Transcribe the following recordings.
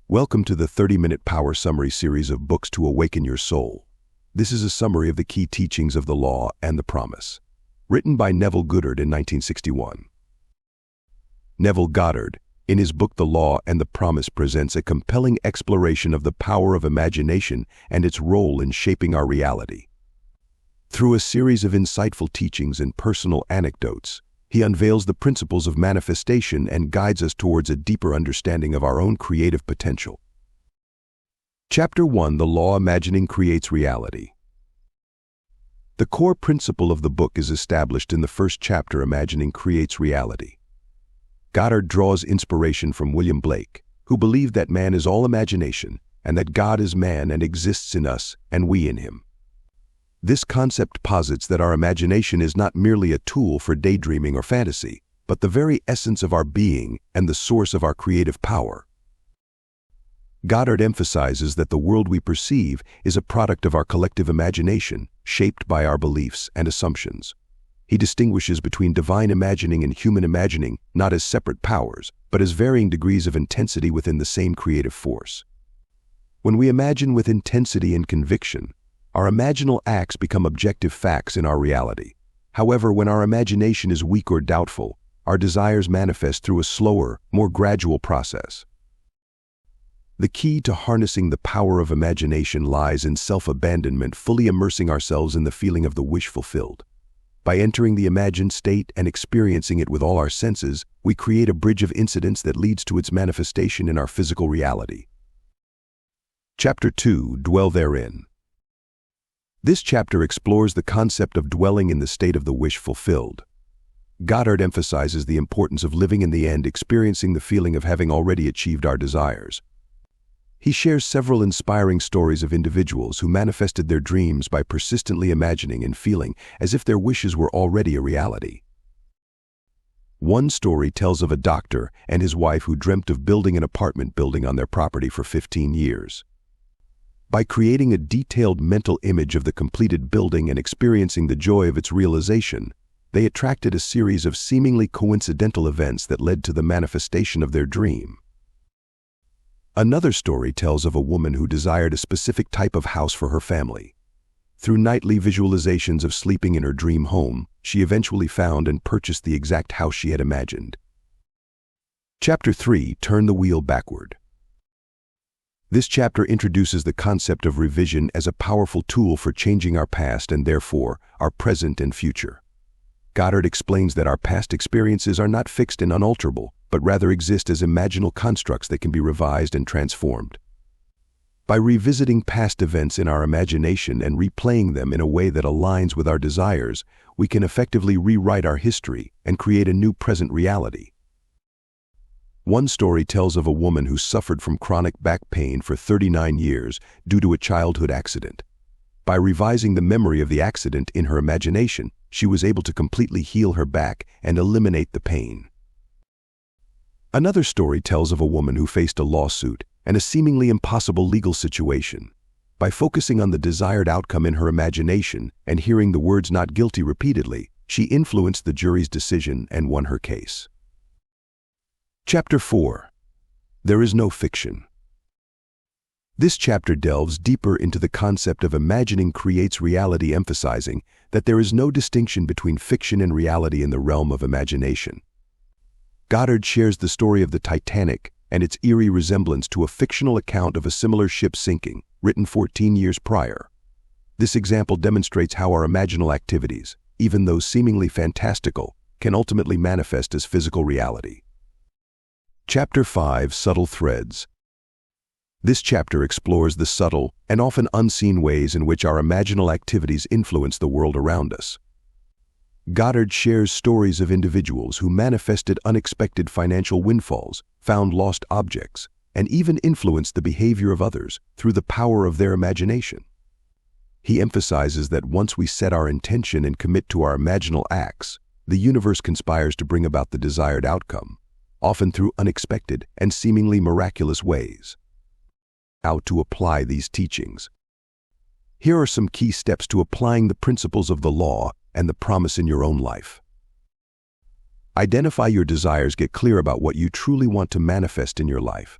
Welcome to the 30-minute Power Summary series of books to awaken your soul. This is a summary of the key teachings of the Law and the Promise, written by Neville Goddard in 1961. Neville Goddard, in his book The Law and the Promise, presents a compelling exploration of the power of imagination and its role in shaping our reality. Through a series of insightful teachings and personal anecdotes, he unveils the principles of manifestation and guides us towards a deeper understanding of our own creative potential. Chapter 1: The Law Imagining Creates Reality. The core principle of the book is established in the first chapter, Imagining Creates Reality. Goddard draws inspiration from William Blake, who believed that man is all imagination and that God is man and exists in us and we in him. This concept posits that our imagination is not merely a tool for daydreaming or fantasy, but the very essence of our being and the source of our creative power. Goddard emphasizes that the world we perceive is a product of our collective imagination, shaped by our beliefs and assumptions. He distinguishes between divine imagining and human imagining not as separate powers, but as varying degrees of intensity within the same creative force. When we imagine with intensity and conviction, our imaginal acts become objective facts in our reality. However, when our imagination is weak or doubtful, our desires manifest through a slower, more gradual process. The key to harnessing the power of imagination lies in self-abandonment, fully immersing ourselves in the feeling of the wish fulfilled. By entering the imagined state and experiencing it with all our senses, we create a bridge of incidents that leads to its manifestation in our physical reality. Chapter 2: Dwell Therein. This chapter explores the concept of dwelling in the state of the wish fulfilled. Goddard emphasizes the importance of living in the end, experiencing the feeling of having already achieved our desires. He shares several inspiring stories of individuals who manifested their dreams by persistently imagining and feeling as if their wishes were already a reality. One story tells of a doctor and his wife who dreamt of building an apartment building on their property for 15 years. By creating a detailed mental image of the completed building and experiencing the joy of its realization, they attracted a series of seemingly coincidental events that led to the manifestation of their dream. Another story tells of a woman who desired a specific type of house for her family. Through nightly visualizations of sleeping in her dream home, she eventually found and purchased the exact house she had imagined. Chapter 3: Turn the Wheel Backward. This chapter introduces the concept of revision as a powerful tool for changing our past and therefore our present and future. Goddard explains that our past experiences are not fixed and unalterable, but rather exist as imaginal constructs that can be revised and transformed. By revisiting past events in our imagination and replaying them in a way that aligns with our desires, we can effectively rewrite our history and create a new present reality. One story tells of a woman who suffered from chronic back pain for 39 years due to a childhood accident. By revising the memory of the accident in her imagination, she was able to completely heal her back and eliminate the pain. Another story tells of a woman who faced a lawsuit and a seemingly impossible legal situation. By focusing on the desired outcome in her imagination and hearing the words "not guilty" repeatedly, she influenced the jury's decision and won her case. Chapter 4: There is no fiction. This chapter delves deeper into the concept of imagining creates reality, emphasizing that there is no distinction between fiction and reality in the realm of imagination. Goddard shares the story of the Titanic and its eerie resemblance to a fictional account of a similar ship sinking, written 14 years prior. This example demonstrates how our imaginal activities, even though seemingly fantastical, can ultimately manifest as physical reality. Chapter 5: Subtle Threads. This chapter explores the subtle and often unseen ways in which our imaginal activities influence the world around us. Goddard shares stories of individuals who manifested unexpected financial windfalls, found lost objects, and even influenced the behavior of others through the power of their imagination. He emphasizes that once we set our intention and commit to our imaginal acts, the universe conspires to bring about the desired outcome, often through unexpected and seemingly miraculous ways. How to apply these teachings. Here are some key steps to applying the principles of the Law and the Promise in your own life. Identify your desires. Get clear about what you truly want to manifest in your life.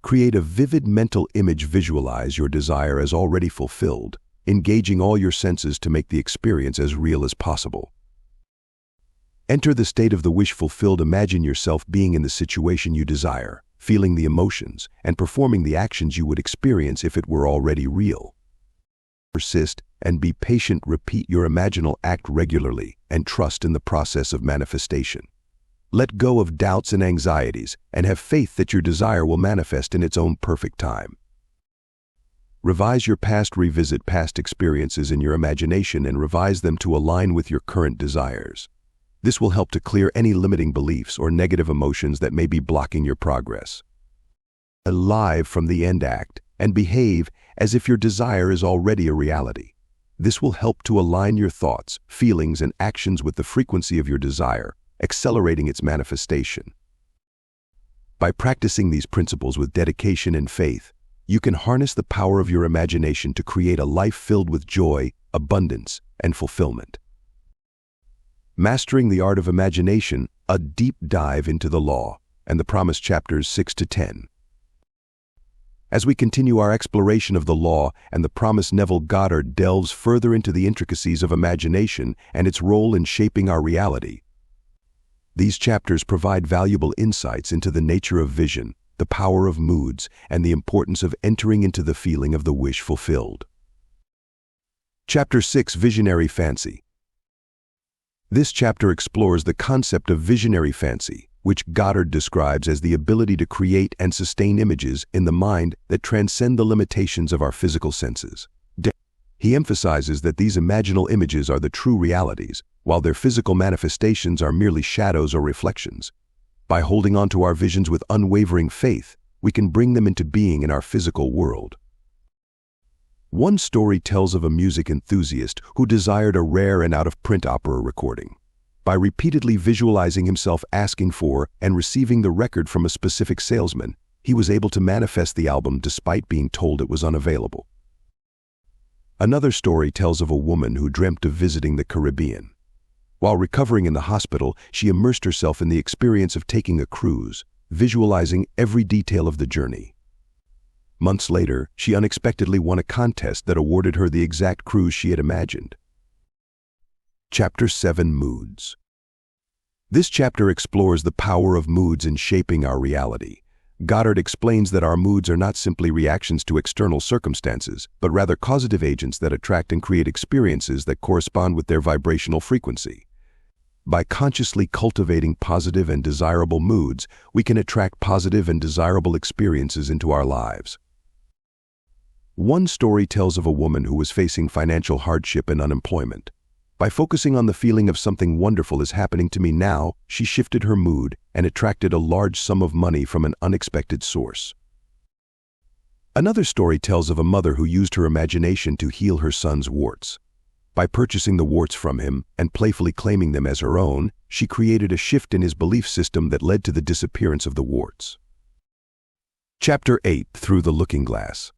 Create a vivid mental image. Visualize your desire as already fulfilled, engaging all your senses to make the experience as real as possible. Enter the state of the wish fulfilled. Imagine yourself being in the situation you desire, feeling the emotions, and performing the actions you would experience if it were already real. Persist and be patient. Repeat your imaginal act regularly and trust in the process of manifestation. Let go of doubts and anxieties and have faith that your desire will manifest in its own perfect time. Revise your past. Revisit past experiences in your imagination and revise them to align with your current desires. This will help to clear any limiting beliefs or negative emotions that may be blocking your progress. Alive from the end act and behave as if your desire is already a reality. This will help to align your thoughts, feelings, and actions with the frequency of your desire, accelerating its manifestation. By practicing these principles with dedication and faith, you can harness the power of your imagination to create a life filled with joy, abundance, and fulfillment. Mastering the Art of Imagination, a deep dive into the Law and the Promise, chapters 6 to 10. As we continue our exploration of the Law and the Promise, Neville Goddard delves further into the intricacies of imagination and its role in shaping our reality. These chapters provide valuable insights into the nature of vision, the power of moods, and the importance of entering into the feeling of the wish fulfilled. Chapter 6: Visionary Fancy. This chapter explores the concept of visionary fancy, which Goddard describes as the ability to create and sustain images in the mind that transcend the limitations of our physical senses. He emphasizes that these imaginal images are the true realities, while their physical manifestations are merely shadows or reflections. By holding on to our visions with unwavering faith, we can bring them into being in our physical world. One story tells of a music enthusiast who desired a rare and out-of-print opera recording. By repeatedly visualizing himself asking for and receiving the record from a specific salesman, he was able to manifest the album despite being told it was unavailable. Another story tells of a woman who dreamt of visiting the Caribbean. While recovering in the hospital, she immersed herself in the experience of taking a cruise, visualizing every detail of the journey. Months later, she unexpectedly won a contest that awarded her the exact cruise she had imagined. Chapter 7: Moods. This chapter explores the power of moods in shaping our reality. Goddard explains that our moods are not simply reactions to external circumstances, but rather causative agents that attract and create experiences that correspond with their vibrational frequency. By consciously cultivating positive and desirable moods, we can attract positive and desirable experiences into our lives. One story tells of a woman who was facing financial hardship and unemployment. By focusing on the feeling of something wonderful is happening to me now, she shifted her mood and attracted a large sum of money from an unexpected source. Another story tells of a mother who used her imagination to heal her son's warts. By purchasing the warts from him and playfully claiming them as her own, she created a shift in his belief system that led to the disappearance of the warts. Chapter 8: Through the Looking Glass.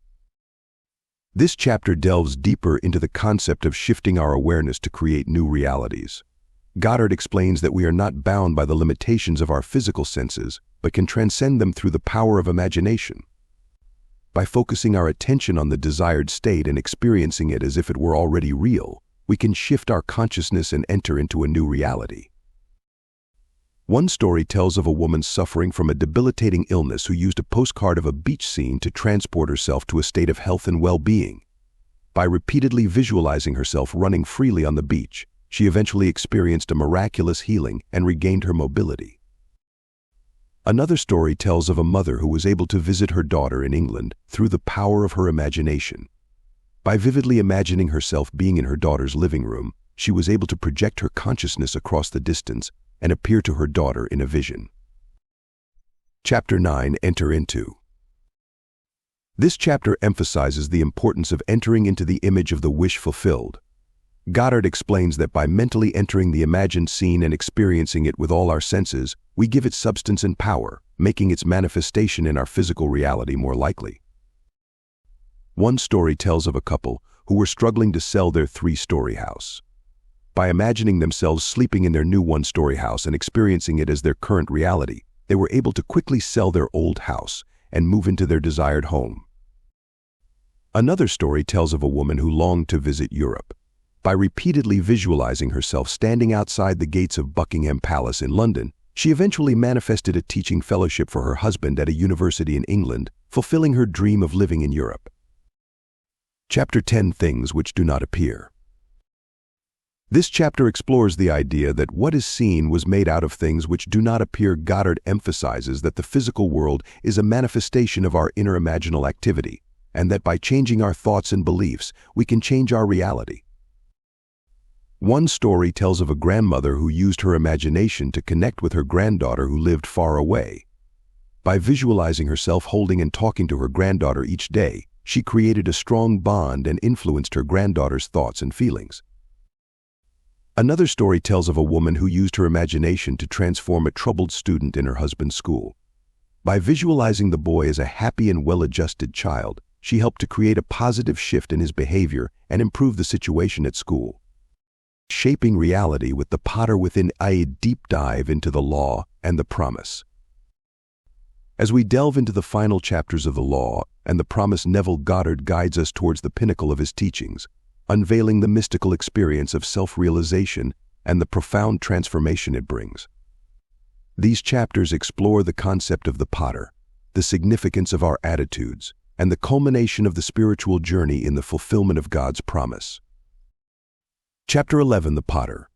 This chapter delves deeper into the concept of shifting our awareness to create new realities. Goddard explains that we are not bound by the limitations of our physical senses, but can transcend them through the power of imagination. By focusing our attention on the desired state and experiencing it as if it were already real, we can shift our consciousness and enter into a new reality. One story tells of a woman suffering from a debilitating illness who used a postcard of a beach scene to transport herself to a state of health and well-being. By repeatedly visualizing herself running freely on the beach, she eventually experienced a miraculous healing and regained her mobility. Another story tells of a mother who was able to visit her daughter in England through the power of her imagination. By vividly imagining herself being in her daughter's living room, she was able to project her consciousness across the distance and appear to her daughter in a vision. Chapter 9: Enter into. This chapter emphasizes the importance of entering into the image of the wish fulfilled. Goddard explains that by mentally entering the imagined scene and experiencing it with all our senses, we give it substance and power, making its manifestation in our physical reality more likely. One story tells of a couple who were struggling to sell their 3-story house. By imagining themselves sleeping in their new 1-story house and experiencing it as their current reality, they were able to quickly sell their old house and move into their desired home. Another story tells of a woman who longed to visit Europe. By repeatedly visualizing herself standing outside the gates of Buckingham Palace in London, she eventually manifested a teaching fellowship for her husband at a university in England, fulfilling her dream of living in Europe. Chapter 10: Things Which Do Not Appear. This chapter explores the idea that what is seen was made out of things which do not appear. Goddard emphasizes that the physical world is a manifestation of our inner imaginal activity, and that by changing our thoughts and beliefs, we can change our reality. One story tells of a grandmother who used her imagination to connect with her granddaughter who lived far away. By visualizing herself holding and talking to her granddaughter each day, she created a strong bond and influenced her granddaughter's thoughts and feelings. Another story tells of a woman who used her imagination to transform a troubled student in her husband's school. By visualizing the boy as a happy and well-adjusted child, she helped to create a positive shift in his behavior and improve the situation at school. Shaping reality with the potter within, a deep dive into the law and the promise. As we delve into the final chapters of the law and the promise, Neville Goddard guides us towards the pinnacle of his teachings, unveiling the mystical experience of self-realization and the profound transformation it brings. These chapters explore the concept of the potter, the significance of our attitudes, and the culmination of the spiritual journey in the fulfillment of God's promise. Chapter 11: The Potter.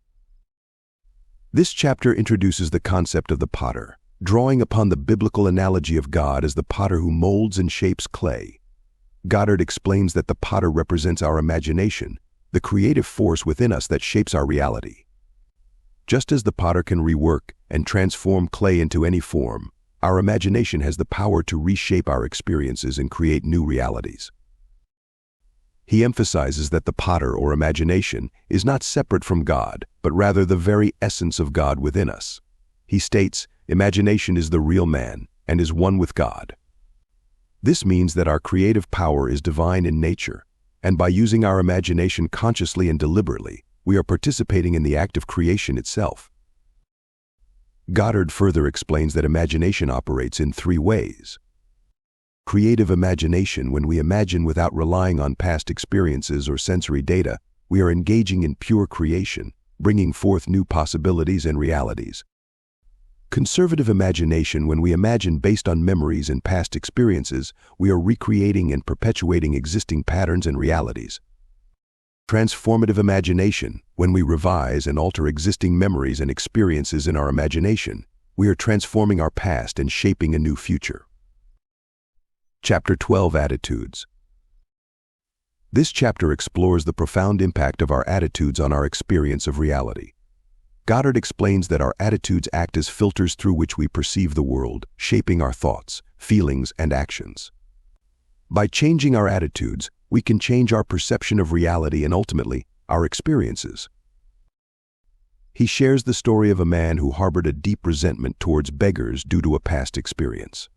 This chapter introduces the concept of the potter, drawing upon the biblical analogy of God as the potter who molds and shapes clay. Goddard explains that the potter represents our imagination, the creative force within us that shapes our reality. Just as the potter can rework and transform clay into any form, our imagination has the power to reshape our experiences and create new realities. He emphasizes that the potter, or imagination, is not separate from God, but rather the very essence of God within us. He states, imagination is the real man and is one with God. This means that our creative power is divine in nature, and by using our imagination consciously and deliberately, we are participating in the act of creation itself. Goddard further explains that imagination operates in three ways. Creative imagination: when we imagine without relying on past experiences or sensory data, we are engaging in pure creation, bringing forth new possibilities and realities. Conservative imagination: when we imagine based on memories and past experiences, we are recreating and perpetuating existing patterns and realities. Transformative imagination: when we revise and alter existing memories and experiences in our imagination, we are transforming our past and shaping a new future. Chapter 12: Attitudes. This chapter explores the profound impact of our attitudes on our experience of reality. Goddard explains that our attitudes act as filters through which we perceive the world, shaping our thoughts, feelings, and actions. By changing our attitudes, we can change our perception of reality and ultimately, our experiences. He shares the story of a man who harbored a deep resentment towards beggars due to a past experience.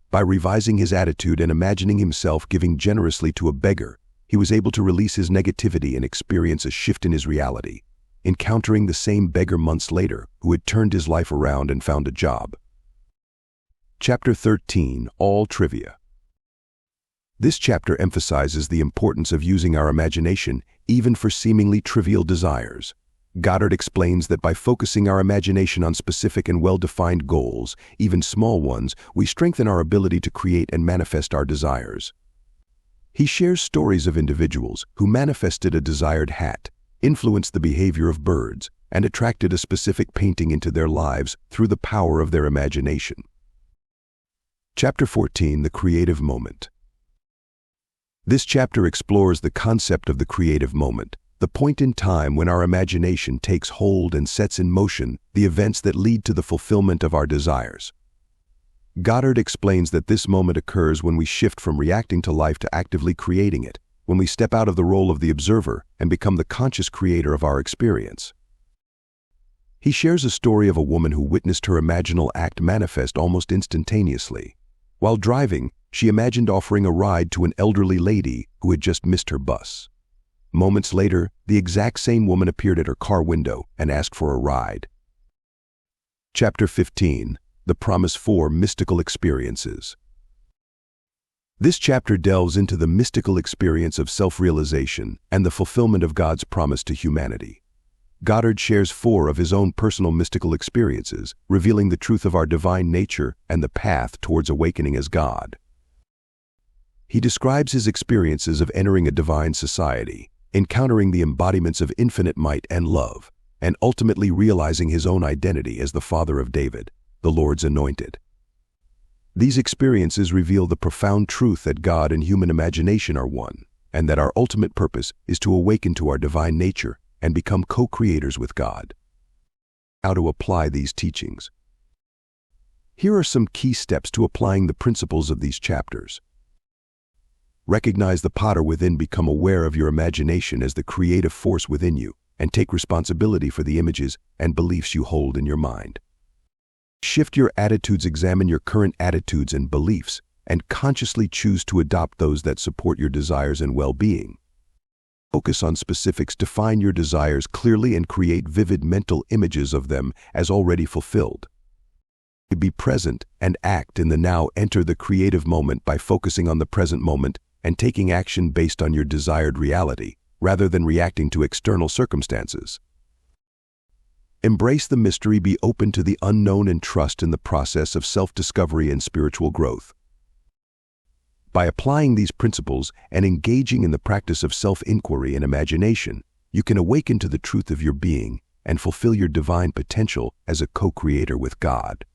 By revising his attitude and imagining himself giving generously to a beggar, he was able to release his negativity and experience a shift in his reality, encountering the same beggar months later who had turned his life around and found a job. Chapter 13: All Trivia. This chapter emphasizes the importance of using our imagination even for seemingly trivial desires. Goddard explains that by focusing our imagination on specific and well-defined goals, even small ones, we strengthen our ability to create and manifest our desires. He shares stories of individuals who manifested a desired hat, influenced the behavior of birds, and attracted a specific painting into their lives through the power of their imagination. Chapter 14: The Creative Moment. This chapter explores the concept of the creative moment, the point in time when our imagination takes hold and sets in motion the events that lead to the fulfillment of our desires. Goddard explains that this moment occurs when we shift from reacting to life to actively creating it, when we step out of the role of the observer and become the conscious creator of our experience. He shares a story of a woman who witnessed her imaginal act manifest almost instantaneously. While driving, she imagined offering a ride to an elderly lady who had just missed her bus. Moments later, the exact same woman appeared at her car window and asked for a ride. Chapter 15: The Promise for Mystical Experiences. This chapter delves into the mystical experience of self-realization and the fulfillment of God's promise to humanity. Goddard shares 4 of his own personal mystical experiences, revealing the truth of our divine nature and the path towards awakening as God. He describes his experiences of entering a divine society, encountering the embodiments of infinite might and love, and ultimately realizing his own identity as the father of David, the Lord's anointed. These experiences reveal the profound truth that God and human imagination are one, and that our ultimate purpose is to awaken to our divine nature and become co-creators with God. How to apply these teachings? Here are some key steps to applying the principles of these chapters. Recognize the potter within. Become aware of your imagination as the creative force within you, and take responsibility for the images and beliefs you hold in your mind. Shift your attitudes. Examine your current attitudes and beliefs, and consciously choose to adopt those that support your desires and well-being. Focus on specifics. Define your desires clearly and create vivid mental images of them as already fulfilled. Be present and act in the now. Enter the creative moment by focusing on the present moment and taking action based on your desired reality, rather than reacting to external circumstances. Embrace the mystery. Be open to the unknown and trust in the process of self-discovery and spiritual growth. By applying these principles and engaging in the practice of self-inquiry and imagination, you can awaken to the truth of your being and fulfill your divine potential as a co-creator with God.